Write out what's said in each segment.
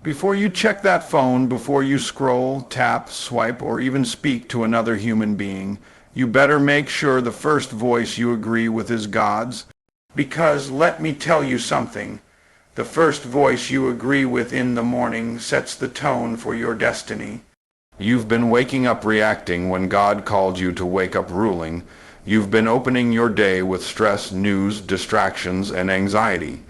Before you check that phone, before you scroll, tap, swipe, or even speak to another human being, you better make sure the first voice you agree with is God's. Because let me tell you something. The first voice you agree with in the morning sets the tone for your destiny. You've been waking up reacting when God called you to wake up ruling. You've been opening your day with stress, news, distractions, and anxiety.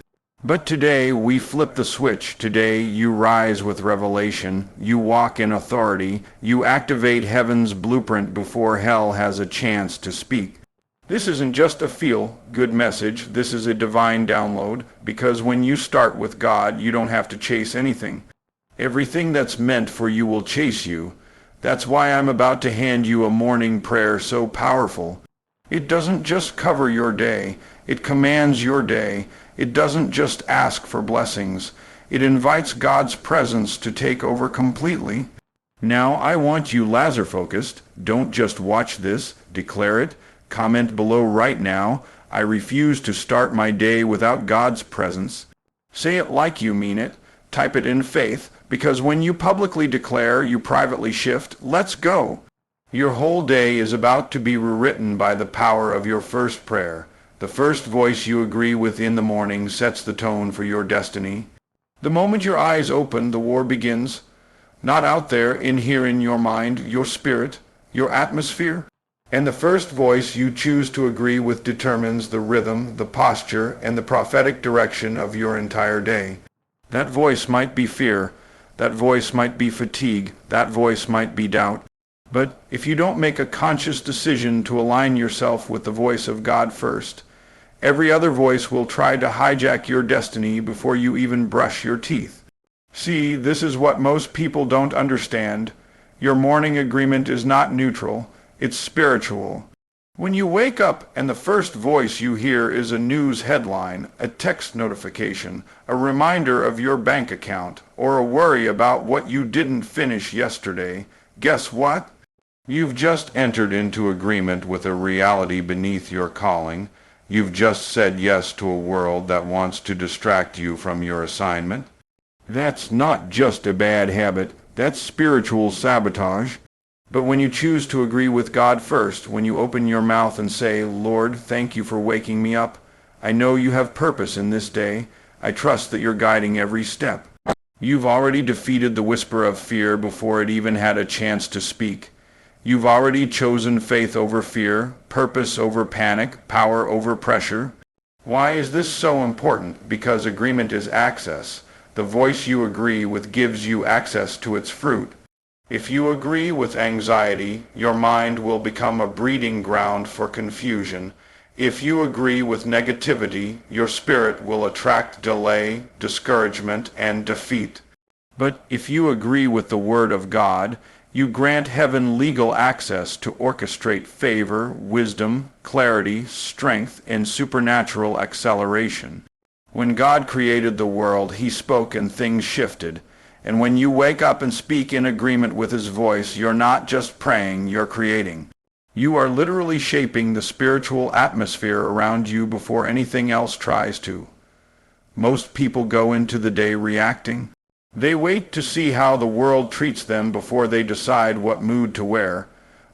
But today we flip the switch. Today you rise with revelation. You walk in authority. You activate heaven's blueprint before hell has a chance to speak. This isn't just a feel-good message. This is a divine download, because when you start with God, you don't have to chase anything. Everything that's meant for you will chase you. That's why I'm about to hand you a morning prayer so powerful. It doesn't just cover your day. It commands your day. It doesn't just ask for blessings. It invites God's presence to take over completely. Now I want you laser-focused. Don't just watch this. Declare it. Comment below right now. I refuse to start my day without God's presence. Say it like you mean it. Type it in faith, because when you publicly declare, you privately shift. Let's go. Your whole day is about to be rewritten by the power of your first prayer. The first voice you agree with in the morning sets the tone for your destiny. The moment your eyes open, the war begins. Not out there, in here in your mind, your spirit, your atmosphere. And the first voice you choose to agree with determines the rhythm, the posture, and the prophetic direction of your entire day. That voice might be fear. That voice might be fatigue. That voice might be doubt. But if you don't make a conscious decision to align yourself with the voice of God first, every other voice will try to hijack your destiny before you even brush your teeth. See, this is what most people don't understand. Your morning agreement is not neutral. It's spiritual. When you wake up and the first voice you hear is a news headline, a text notification, a reminder of your bank account, or a worry about what you didn't finish yesterday, guess what? You've just entered into agreement with a reality beneath your calling. You've just said yes to a world that wants to distract you from your assignment. That's not just a bad habit. That's spiritual sabotage. But when you choose to agree with God first, when you open your mouth and say, Lord, thank you for waking me up. I know you have purpose in this day. I trust that you're guiding every step. You've already defeated the whisper of fear before it even had a chance to speak. You've already chosen faith over fear, purpose over panic, power over pressure. Why is this so important? Because agreement is access. The voice you agree with gives you access to its fruit. If you agree with anxiety, your mind will become a breeding ground for confusion. If you agree with negativity, your spirit will attract delay, discouragement, and defeat. But if you agree with the Word of God, you grant heaven legal access to orchestrate favor, wisdom, clarity, strength, and supernatural acceleration. When God created the world, He spoke and things shifted. And when you wake up and speak in agreement with His voice, you're not just praying, you're creating. You are literally shaping the spiritual atmosphere around you before anything else tries to. Most people go into the day reacting. They wait to see how the world treats them before they decide what mood to wear.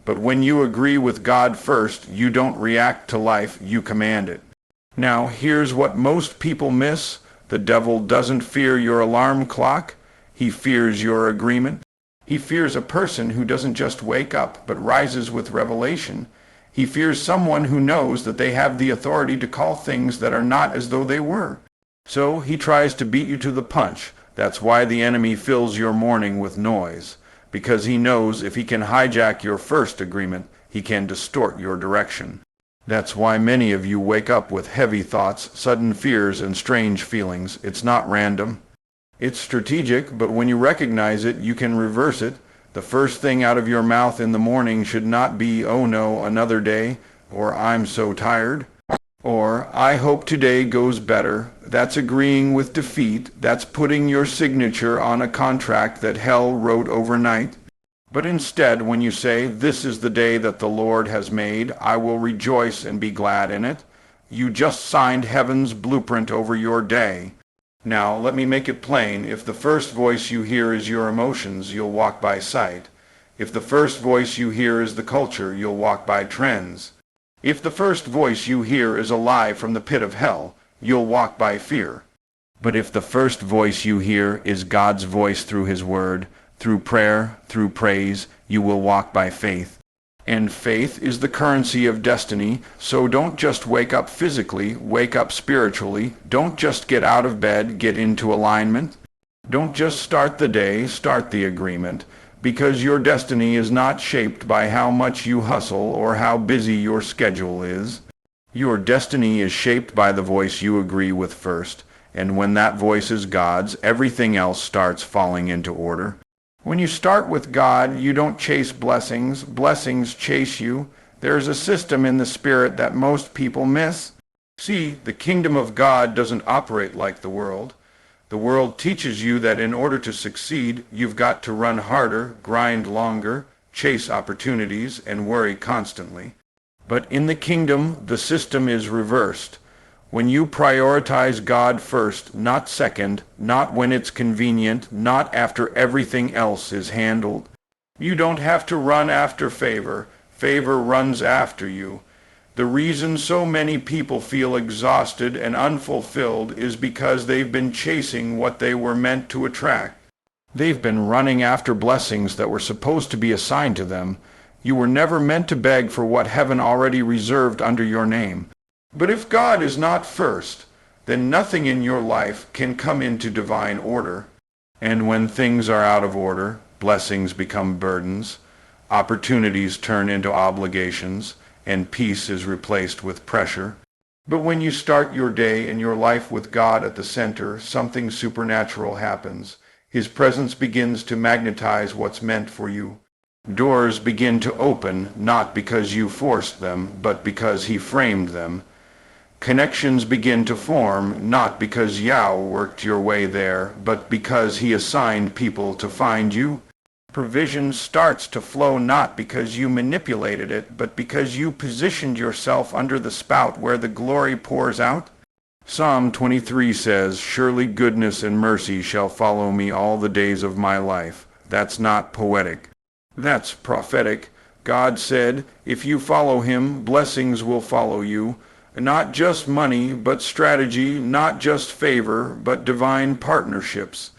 But when you agree with God first, you don't react to life, you command it. Now, here's what most people miss. The devil doesn't fear your alarm clock. He fears your agreement. He fears a person who doesn't just wake up, but rises with revelation. He fears someone who knows that they have the authority to call things that are not as though they were. So he tries to beat you to the punch. That's why the enemy fills your morning with noise, because he knows if he can hijack your first agreement, he can distort your direction. That's why many of you wake up with heavy thoughts, sudden fears, and strange feelings. It's not random. It's strategic, but when you recognize it, you can reverse it. The first thing out of your mouth in the morning should not be, "Oh no, another day," or "I'm so tired," or "I hope today goes better." That's agreeing with defeat. That's putting your signature on a contract that hell wrote overnight. But instead, when you say, "This is the day that the Lord has made, I will rejoice and be glad in it," you just signed heaven's blueprint over your day. Now, let me make it plain. If the first voice you hear is your emotions, you'll walk by sight. If the first voice you hear is the culture, you'll walk by trends. If the first voice you hear is a lie from the pit of hell, you'll walk by fear. But if the first voice you hear is God's voice through His Word, through prayer, through praise, you will walk by faith. And faith is the currency of destiny, so don't just wake up physically, wake up spiritually. Don't just get out of bed, get into alignment. Don't just start the day, start the agreement. Because your destiny is not shaped by how much you hustle or how busy your schedule is. Your destiny is shaped by the voice you agree with first, and when that voice is God's, everything else starts falling into order. When you start with God, you don't chase blessings. Blessings chase you. There's a system in the spirit that most people miss. See, the kingdom of God doesn't operate like the world. The world teaches you that in order to succeed, you've got to run harder, grind longer, chase opportunities, and worry constantly. But in the kingdom, the system is reversed. When you prioritize God first, not second, not when it's convenient, not after everything else is handled, you don't have to run after favor. Favor runs after you. The reason so many people feel exhausted and unfulfilled is because they've been chasing what they were meant to attract. They've been running after blessings that were supposed to be assigned to them. You were never meant to beg for what heaven already reserved under your name. But if God is not first, then nothing in your life can come into divine order. And when things are out of order, blessings become burdens, opportunities turn into obligations, and peace is replaced with pressure. But when you start your day and your life with God at the center, something supernatural happens. His presence begins to magnetize what's meant for you. Doors begin to open, not because you forced them, but because He framed them. Connections begin to form, not because Yao worked your way there, but because He assigned people to find you. Provision starts to flow not because you manipulated it, but because you positioned yourself under the spout where the glory pours out. Psalm 23 says, "Surely goodness and mercy shall follow me all the days of my life." That's not poetic. That's prophetic. God said, if you follow Him, blessings will follow you. Not just money, but strategy, not just favor, but divine partnerships.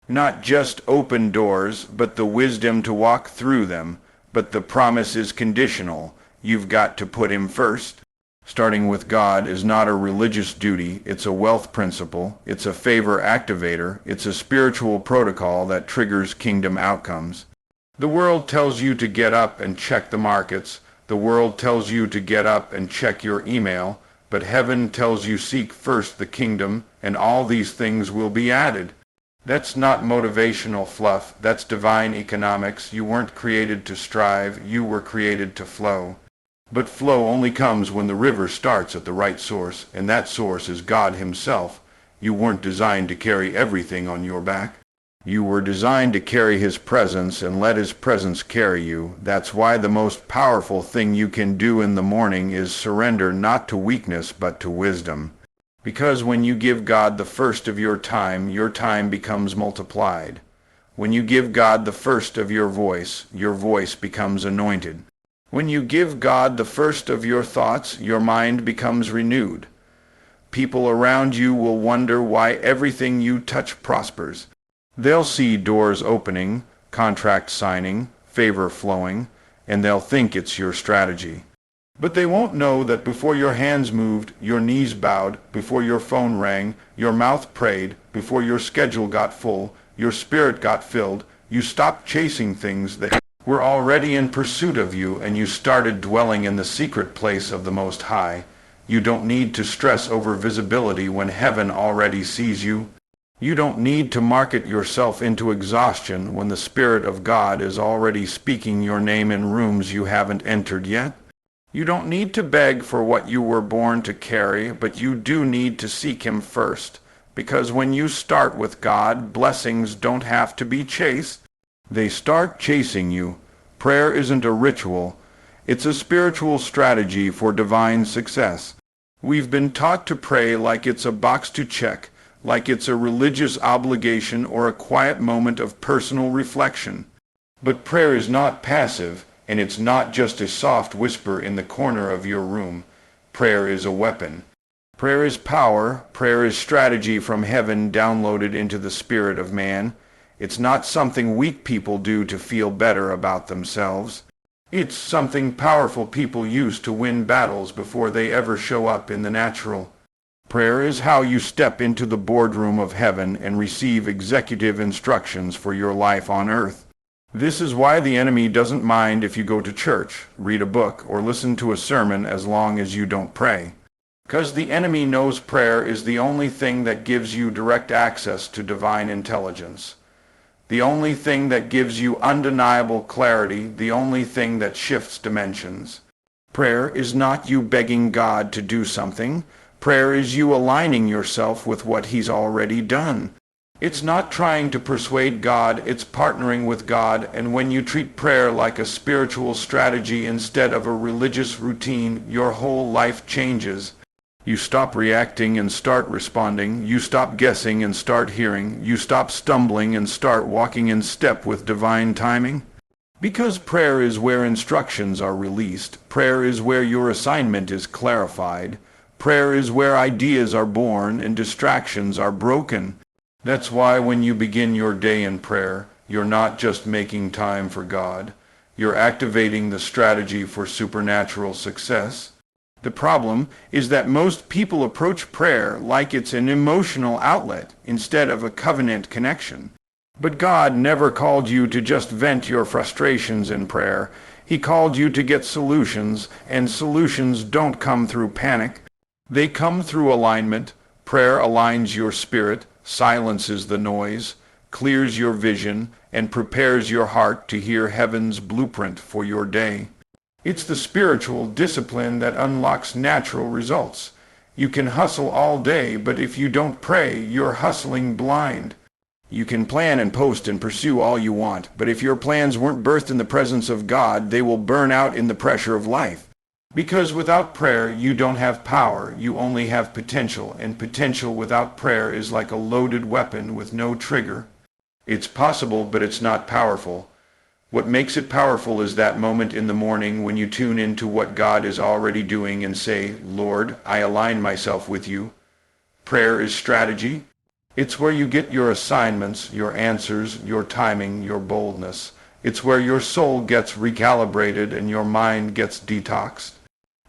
Not just open doors, but the wisdom to walk through them. But the promise is conditional. You've got to put Him first. Starting with God is not a religious duty, it's a wealth principle, it's a favor activator, it's a spiritual protocol that triggers kingdom outcomes. The world tells you to get up and check the markets. The world tells you to get up and check your email. But heaven tells you seek first the kingdom, and all these things will be added. That's not motivational fluff, that's divine economics. You weren't created to strive, you were created to flow. But flow only comes when the river starts at the right source, and that source is God Himself. You weren't designed to carry everything on your back. You were designed to carry His presence and let His presence carry you. That's why the most powerful thing you can do in the morning is surrender not to weakness but to wisdom. Because when you give God the first of your time becomes multiplied. When you give God the first of your voice becomes anointed. When you give God the first of your thoughts, your mind becomes renewed. People around you will wonder why everything you touch prospers. They'll see doors opening, contract signing, favor flowing, and they'll think it's your strategy. But they won't know that before your hands moved, your knees bowed, before your phone rang, your mouth prayed, before your schedule got full, your spirit got filled, you stopped chasing things that were already in pursuit of you, and you started dwelling in the secret place of the Most High. You don't need to stress over visibility when heaven already sees you. You don't need to market yourself into exhaustion when the Spirit of God is already speaking your name in rooms you haven't entered yet. You don't need to beg for what you were born to carry, but you do need to seek Him first, because when you start with God, blessings don't have to be chased. They start chasing you. Prayer isn't a ritual. It's a spiritual strategy for divine success. We've been taught to pray like it's a box to check, like it's a religious obligation or a quiet moment of personal reflection. But prayer is not passive, and it's not just a soft whisper in the corner of your room. Prayer is a weapon. Prayer is power. Prayer is strategy from heaven downloaded into the spirit of man. It's not something weak people do to feel better about themselves. It's something powerful people use to win battles before they ever show up in the natural. Prayer is how you step into the boardroom of heaven and receive executive instructions for your life on earth. This is why the enemy doesn't mind if you go to church, read a book, or listen to a sermon as long as you don't pray. Because the enemy knows prayer is the only thing that gives you direct access to divine intelligence. The only thing that gives you undeniable clarity, the only thing that shifts dimensions. Prayer is not you begging God to do something. Prayer is you aligning yourself with what He's already done. It's not trying to persuade God, it's partnering with God, and when you treat prayer like a spiritual strategy instead of a religious routine, your whole life changes. You stop reacting and start responding. You stop guessing and start hearing. You stop stumbling and start walking in step with divine timing. Because prayer is where instructions are released. Prayer is where your assignment is clarified. Prayer is where ideas are born and distractions are broken. That's why when you begin your day in prayer, you're not just making time for God. You're activating the strategy for supernatural success. The problem is that most people approach prayer like it's an emotional outlet instead of a covenant connection. But God never called you to just vent your frustrations in prayer. He called you to get solutions, and solutions don't come through panic. They come through alignment. Prayer aligns your spirit, silences the noise, clears your vision, and prepares your heart to hear heaven's blueprint for your day. It's the spiritual discipline that unlocks natural results. You can hustle all day, but if you don't pray, you're hustling blind. You can plan and post and pursue all you want, but if your plans weren't birthed in the presence of God, they will burn out in the pressure of life. Because without prayer, you don't have power, you only have potential, and potential without prayer is like a loaded weapon with no trigger. It's possible, but it's not powerful. What makes it powerful is that moment in the morning when you tune into what God is already doing and say, Lord, I align myself with you. Prayer is strategy. It's where you get your assignments, your answers, your timing, your boldness. It's where your soul gets recalibrated and your mind gets detoxed.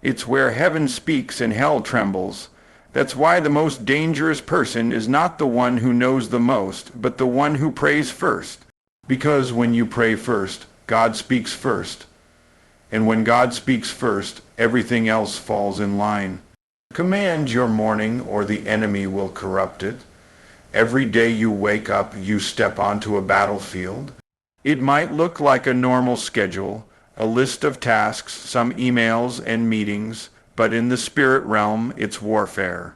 It's where heaven speaks and hell trembles. That's why the most dangerous person is not the one who knows the most, but the one who prays first. Because when you pray first, God speaks first. And when God speaks first, everything else falls in line. Command your morning, or the enemy will corrupt it. Every day you wake up, you step onto a battlefield. It might look like a normal schedule, a list of tasks, some emails and meetings, but in the spirit realm, it's warfare.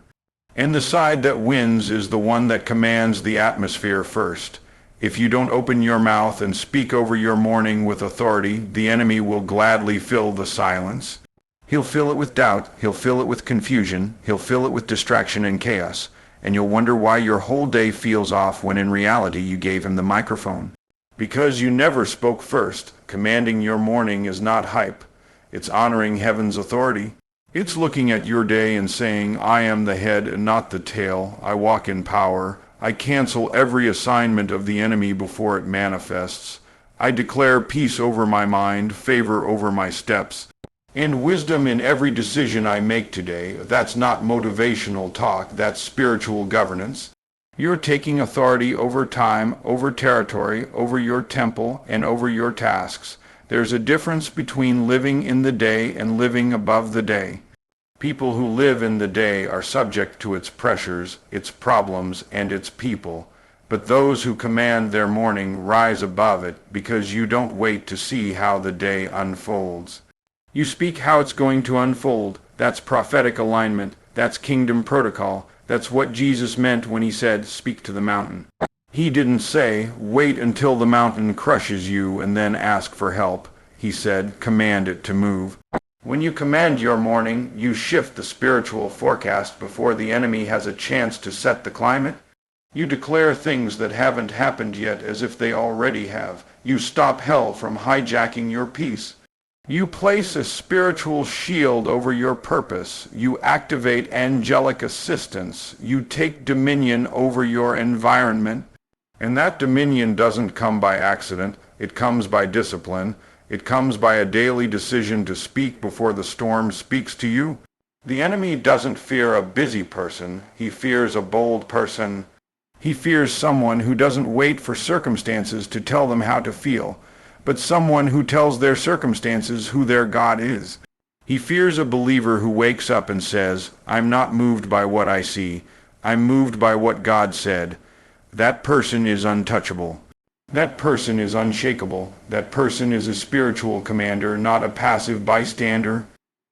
And the side that wins is the one that commands the atmosphere first. If you don't open your mouth and speak over your morning with authority, the enemy will gladly fill the silence. He'll fill it with doubt, he'll fill it with confusion, he'll fill it with distraction and chaos, and you'll wonder why your whole day feels off when in reality you gave him the microphone. Because you never spoke first. Commanding your morning is not hype. It's honoring heaven's authority. It's looking at your day and saying, I am the head and not the tail. I walk in power. I cancel every assignment of the enemy before it manifests. I declare peace over my mind, favor over my steps, and wisdom in every decision I make today. That's not motivational talk, that's spiritual governance. You're taking authority over time, over territory, over your temple, and over your tasks. There's a difference between living in the day and living above the day. People who live in the day are subject to its pressures, its problems, and its people. But those who command their morning rise above it because you don't wait to see how the day unfolds. You speak how it's going to unfold. That's prophetic alignment. That's kingdom protocol. That's what Jesus meant when he said, speak to the mountain. He didn't say, wait until the mountain crushes you and then ask for help. He said, command it to move. When you command your morning, you shift the spiritual forecast before the enemy has a chance to set the climate. You declare things that haven't happened yet as if they already have. You stop hell from hijacking your peace. You place a spiritual shield over your purpose. You activate angelic assistance. You take dominion over your environment. And that dominion doesn't come by accident. It comes by discipline. It comes by a daily decision to speak before the storm speaks to you. The enemy doesn't fear a busy person. He fears a bold person. He fears someone who doesn't wait for circumstances to tell them how to feel, but someone who tells their circumstances who their God is. He fears a believer who wakes up and says, "I'm not moved by what I see. I'm moved by what God said." That person is untouchable. That person is unshakable. That person is a spiritual commander, not a passive bystander.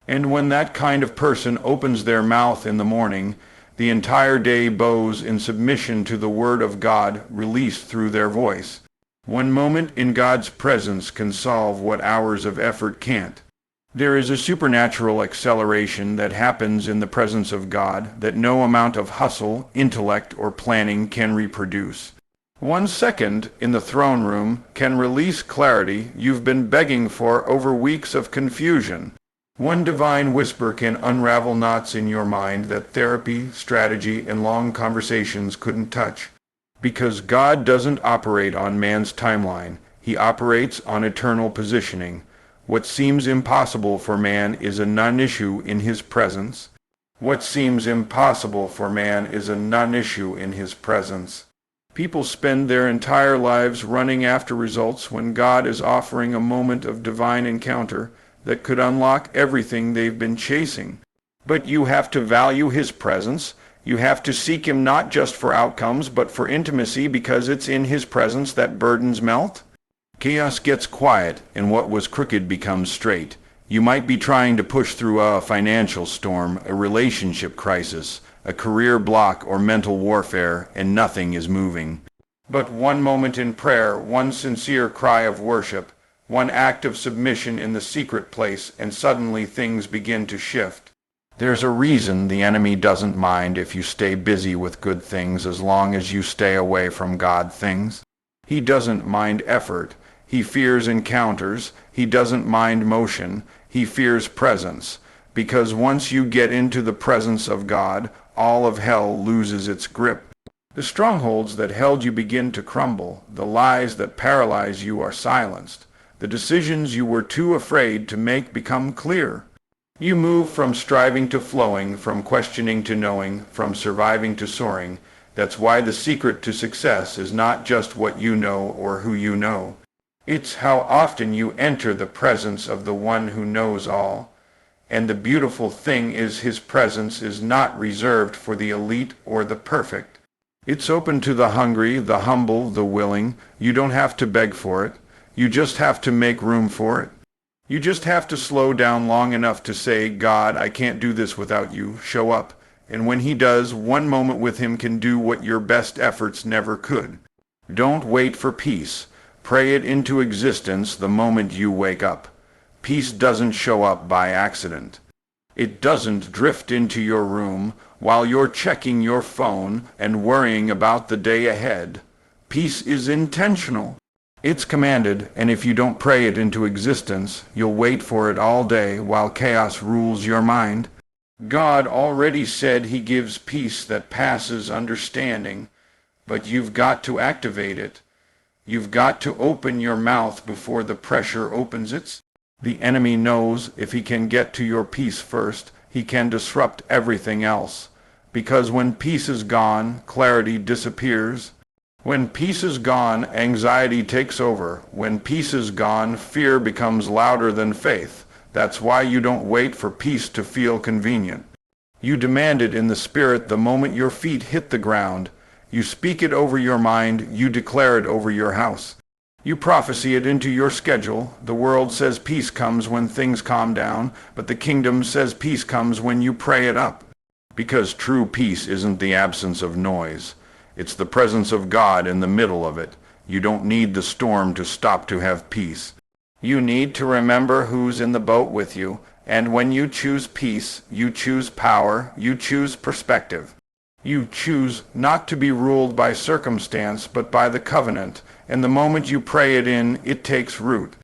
And when that kind of person opens their mouth in the morning, the entire day bows in submission to the Word of God released through their voice. One moment in God's presence can solve what hours of effort can't. There is a supernatural acceleration that happens in the presence of God that no amount of hustle, intellect, or planning can reproduce. 1 second in the throne room can release clarity you've been begging for over weeks of confusion. One divine whisper can unravel knots in your mind that therapy, strategy, and long conversations couldn't touch. Because God doesn't operate on man's timeline. He operates on eternal positioning. What seems impossible for man is a non-issue in his presence. What seems impossible for man is a non-issue in his presence. People spend their entire lives running after results when God is offering a moment of divine encounter that could unlock everything they've been chasing. But you have to value his presence. You have to seek him not just for outcomes, but for intimacy, because it's in his presence that burdens melt. Chaos gets quiet, and what was crooked becomes straight. You might be trying to push through a financial storm, a relationship crisis, a career block, or mental warfare, and nothing is moving. But one moment in prayer, one sincere cry of worship, one act of submission in the secret place, and suddenly things begin to shift. There's a reason the enemy doesn't mind if you stay busy with good things as long as you stay away from God things. He doesn't mind effort. He fears encounters. He doesn't mind motion. He fears presence. Because once you get into the presence of God, all of hell loses its grip. The strongholds that held you begin to crumble. The lies that paralyze you are silenced. The decisions you were too afraid to make become clear. You move from striving to flowing, from questioning to knowing, from surviving to soaring. That's why the secret to success is not just what you know or who you know. It's how often you enter the presence of the one who knows all. And the beautiful thing is his presence is not reserved for the elite or the perfect. It's open to the hungry, the humble, the willing. You don't have to beg for it. You just have to make room for it. You just have to slow down long enough to say, "God, I can't do this without you. Show up." And when he does, one moment with him can do what your best efforts never could. Don't wait for peace. Pray it into existence the moment you wake up. Peace doesn't show up by accident. It doesn't drift into your room while you're checking your phone and worrying about the day ahead. Peace is intentional. It's commanded, and if you don't pray it into existence, you'll wait for it all day while chaos rules your mind. God already said he gives peace that passes understanding, but you've got to activate it. You've got to open your mouth before the pressure opens it. The enemy knows if he can get to your peace first, he can disrupt everything else. Because when peace is gone, clarity disappears. When peace is gone, anxiety takes over. When peace is gone, fear becomes louder than faith. That's why you don't wait for peace to feel convenient. You demand it in the spirit the moment your feet hit the ground. You speak it over your mind. You declare it over your house. You prophesy it into your schedule. The world says peace comes when things calm down, but the kingdom says peace comes when you pray it up. Because true peace isn't the absence of noise. It's the presence of God in the middle of it. You don't need the storm to stop to have peace. You need to remember who's in the boat with you, and when you choose peace, you choose power, you choose perspective. You choose not to be ruled by circumstance, but by the covenant, and the moment you pray it in, it takes root.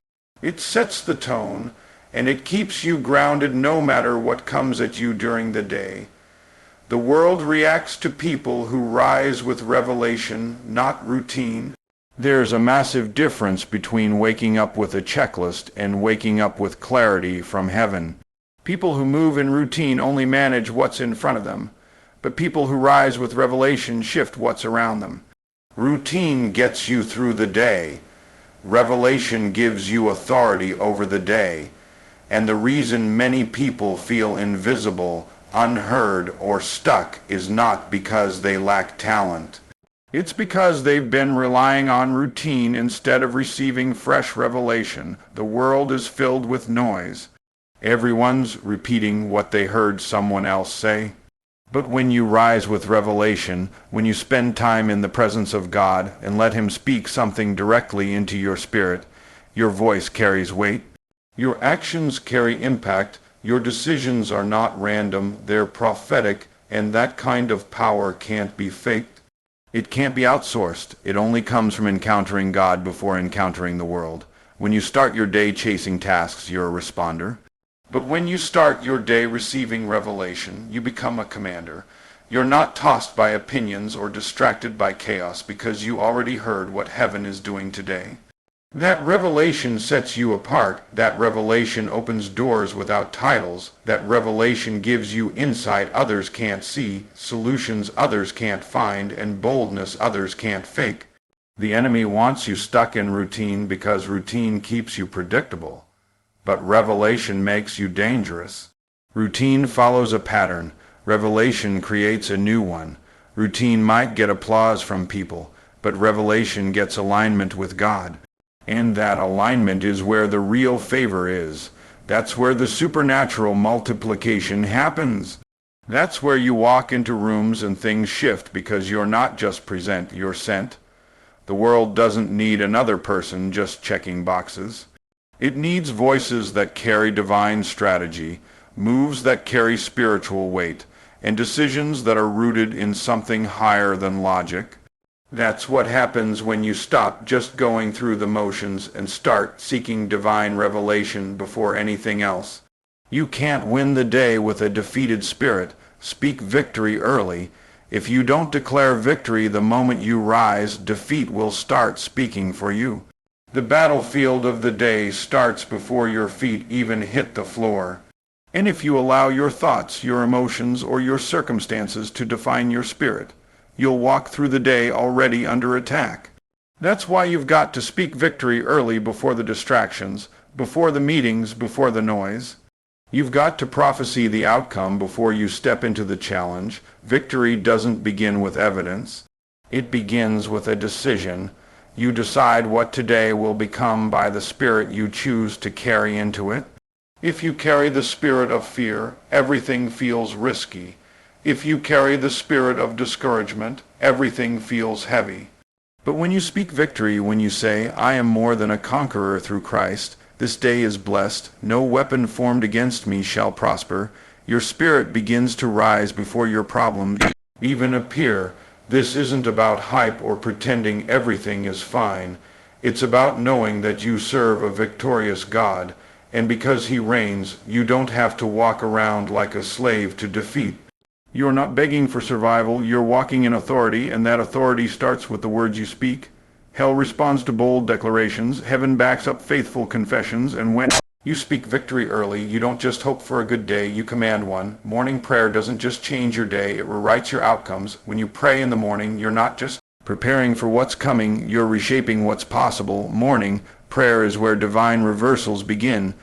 It sets the tone, and it keeps you grounded no matter what comes at you during the day. The world reacts to people who rise with revelation, not routine. There's a massive difference between waking up with a checklist and waking up with clarity from heaven. People who move in routine only manage what's in front of them, but people who rise with revelation shift what's around them. Routine gets you through the day. Revelation gives you authority over the day. And the reason many people feel invisible, unheard, or stuck is not because they lack talent. It's because they've been relying on routine instead of receiving fresh revelation. The world is filled with noise. Everyone's repeating what they heard someone else say. But when you rise with revelation, when you spend time in the presence of God and let Him speak something directly into your spirit, your voice carries weight. Your actions carry impact. Your decisions are not random, they're prophetic, and that kind of power can't be faked. It can't be outsourced. It only comes from encountering God before encountering the world. When you start your day chasing tasks, you're a responder. But when you start your day receiving revelation, you become a commander. You're not tossed by opinions or distracted by chaos because you already heard what heaven is doing today. That revelation sets you apart. That revelation opens doors without titles. That revelation gives you insight others can't see, solutions others can't find, and boldness others can't fake. The enemy wants you stuck in routine because routine keeps you predictable. But revelation makes you dangerous. Routine follows a pattern. Revelation creates a new one. Routine might get applause from people, but revelation gets alignment with God. And that alignment is where the real favor is. That's where the supernatural multiplication happens. That's where you walk into rooms and things shift because you're not just present, you're sent. The world doesn't need another person just checking boxes. It needs voices that carry divine strategy, moves that carry spiritual weight, and decisions that are rooted in something higher than logic. That's what happens when you stop just going through the motions and start seeking divine revelation before anything else. You can't win the day with a defeated spirit. Speak victory early. If you don't declare victory the moment you rise, defeat will start speaking for you. The battlefield of the day starts before your feet even hit the floor. And if you allow your thoughts, your emotions, or your circumstances to define your spirit, you'll walk through the day already under attack. That's why you've got to speak victory early before the distractions, before the meetings, before the noise. You've got to prophesy the outcome before you step into the challenge. Victory doesn't begin with evidence. It begins with a decision. You decide what today will become by the spirit you choose to carry into it. If you carry the spirit of fear, everything feels risky. If you carry the spirit of discouragement, everything feels heavy. But when you speak victory, when you say, "I am more than a conqueror through Christ, this day is blessed, no weapon formed against me shall prosper," your spirit begins to rise before your problems even appear. This isn't about hype or pretending everything is fine. It's about knowing that you serve a victorious God, and because He reigns, you don't have to walk around like a slave to defeat. You're not begging for survival, you're walking in authority, and that authority starts with the words you speak. Hell responds to bold declarations, heaven backs up faithful confessions, and when you speak victory early, you don't just hope for a good day, you command one. Morning prayer doesn't just change your day, it rewrites your outcomes. When you pray in the morning, you're not just preparing for what's coming, you're reshaping what's possible. Morning prayer is where divine reversals begin.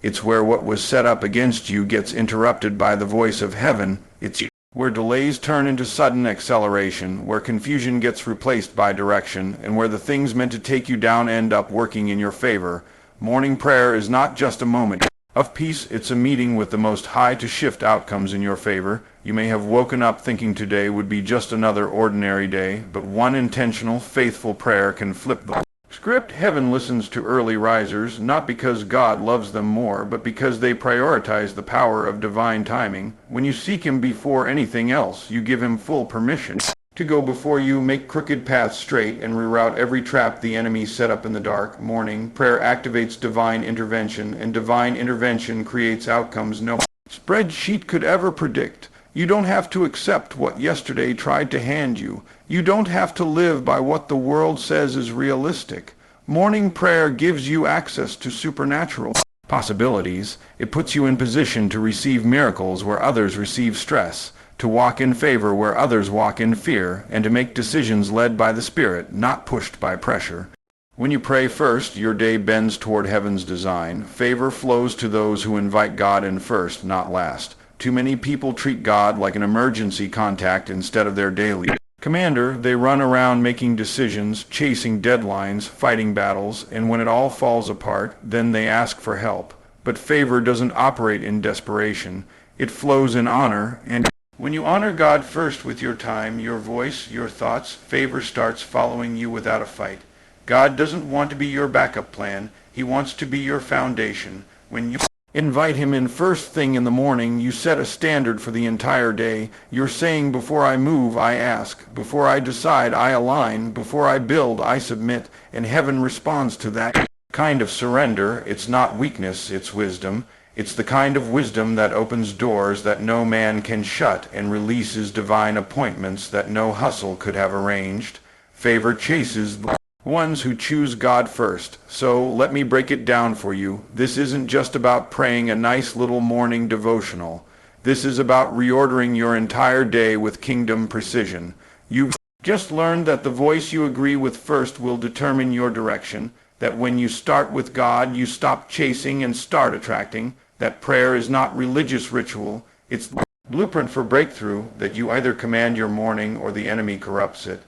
It's where what was set up against you gets interrupted by the voice of heaven. It's where delays turn into sudden acceleration, where confusion gets replaced by direction, and where the things meant to take you down end up working in your favor. Morning prayer is not just a moment of peace, it's a meeting with the Most High to shift outcomes in your favor. You may have woken up thinking today would be just another ordinary day, but one intentional, faithful prayer can flip the Script Heaven listens to early risers, not because God loves them more, but because they prioritize the power of divine timing. When you seek Him before anything else, you give Him full permission to go before you, make crooked paths straight, and reroute every trap the enemy set up in the dark morning. Prayer activates divine intervention, and divine intervention creates outcomes no spreadsheet could ever predict. You don't have to accept what yesterday tried to hand you. You don't have to live by what the world says is realistic. Morning prayer gives you access to supernatural possibilities. It puts you in position to receive miracles where others receive stress, to walk in favor where others walk in fear, and to make decisions led by the Spirit, not pushed by pressure. When you pray first, your day bends toward heaven's design. Favor flows to those who invite God in first, not last. Too many people treat God like an emergency contact instead of their daily commander. They run around making decisions, chasing deadlines, fighting battles, and when it all falls apart, then they ask for help. But favor doesn't operate in desperation. It flows in honor, and when you honor God first with your time, your voice, your thoughts, favor starts following you without a fight. God doesn't want to be your backup plan. He wants to be your foundation. When you invite Him in first thing in the morning, you set a standard for the entire day. You're saying, before I move, I ask. Before I decide, I align. Before I build, I submit. And heaven responds to that kind of surrender. It's not weakness, it's wisdom. It's the kind of wisdom that opens doors that no man can shut and releases divine appointments that no hustle could have arranged. Favor chases the ones who choose God first. So let me break it down for you. This isn't just about praying a nice little morning devotional. This is about reordering your entire day with kingdom precision. You've just learned that the voice you agree with first will determine your direction, that when you start with God, you stop chasing and start attracting, that prayer is not religious ritual, it's the blueprint for breakthrough, that you either command your morning or the enemy corrupts it.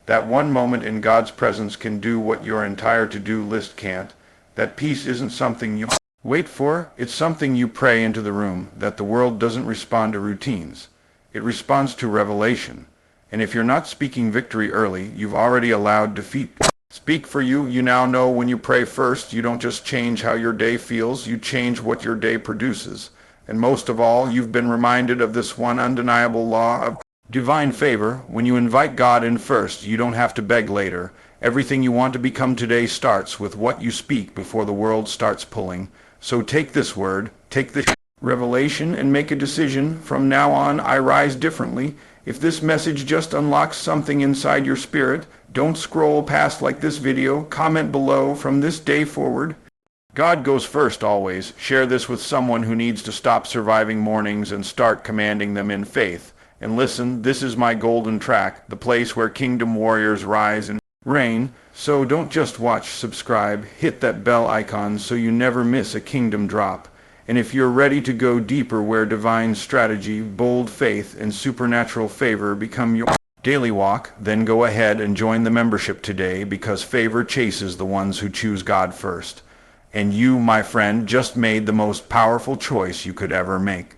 That one moment in God's presence can do what your entire to-do list can't. That peace isn't something you wait for, it's something you pray into the room. That the world doesn't respond to routines. It responds to revelation. And if you're not speaking victory early, you've already allowed defeat speak for you. You now know when you pray first, you don't just change how your day feels, you change what your day produces. And most of all, you've been reminded of this one undeniable law of divine favor. When you invite God in first, you don't have to beg later. Everything you want to become today starts with what you speak before the world starts pulling. So take this word, take this revelation, and make a decision. From now on, I rise differently. If this message just unlocks something inside your spirit, don't scroll past like this video. Comment below. From this day forward, God goes first always. Share this with someone who needs to stop surviving mornings and start commanding them in faith. And listen, this is my golden track, the place where kingdom warriors rise and reign. So don't just watch, subscribe, hit that bell icon so you never miss a kingdom drop. And if you're ready to go deeper where divine strategy, bold faith, and supernatural favor become your daily walk, then go ahead and join the membership today, because favor chases the ones who choose God first. And you, my friend, just made the most powerful choice you could ever make.